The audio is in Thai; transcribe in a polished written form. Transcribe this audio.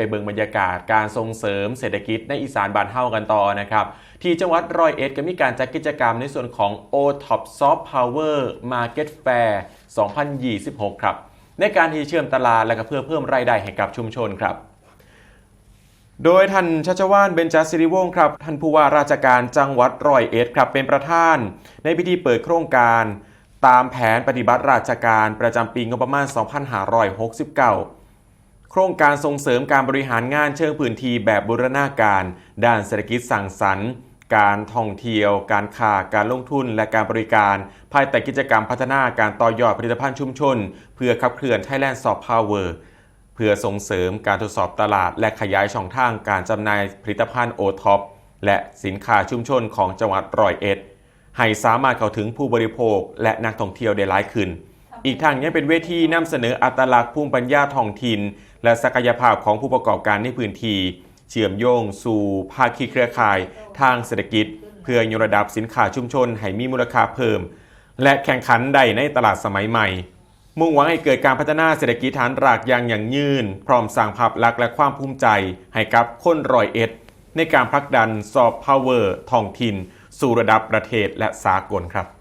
ไปเบิ่งบรรยากาศการส่งเสริมเศรษฐกิจในอีสานบ้านเฮากันต่อนะครับที่จังหวัดร้อยเอ็ดก็มีการจัดกิจกรรมในส่วนของ OTOP Soft Power Market Fair 2026 ครับในการที่เชื่อมตลาดและก็เพื่อเพิ่มรายได้ให้กับชุมชนครับโดยท่านชัชวาล เบญจศิริวงศ์ครับท่านผู้ว่าราชการจังหวัดร้อยเอ็ดครับเป็นประธานในพิธีเปิดโครงการตามแผนปฏิบัติราชการประจำปีงบประมาณ 2569 โครงการส่งเสริมการบริหารงานเชิงพื้นที่แบบบูรณาการด้านเศรษฐกิจสร้างสรรค์การท่องเที่ยวการค้าการลงทุนและการบริการภายใต้กิจกรรมพัฒนาการต่อยอดผลิตภัณฑ์ชุมชนเพื่อขับเคลื่อน Thailand Soft Power เพื่อส่งเสริมการทดสอบตลาดและขยายช่องทางการจำหน่ายผลิตภัณฑ์ OTOP และสินค้าชุมชนของจังหวัดร้อยเอ็ดให้สามารถเข้าถึงผู้บริโภคและนักท่องเที่ยวได้หลายขึ้นอีกทางยังเป็นเวทีนำเสนออัตลักษณ์ภูมิปัญญาท้องถิ่นและศักยภาพของผู้ประกอบการในพื้นที่เชื่อมโยงสู่ภาคีเครือข่ายทางเศรษฐกิจเพื่อยกระดับสินค้าชุมชนให้มีมูลค่าเพิ่มและแข่งขันได้ในตลาดสมัยใหม่มุ่งหวังให้เกิดการพัฒนาเศรษฐกิจฐานรากอย่างยั่งยืนพร้อมสร้างภาพลักษณ์และความภูมิใจให้กับคนร้อยเอ็ดในการผลักดันซอฟต์พาวเวอร์ท้องถิ่นสู่ระดับประเทศและสากลครับ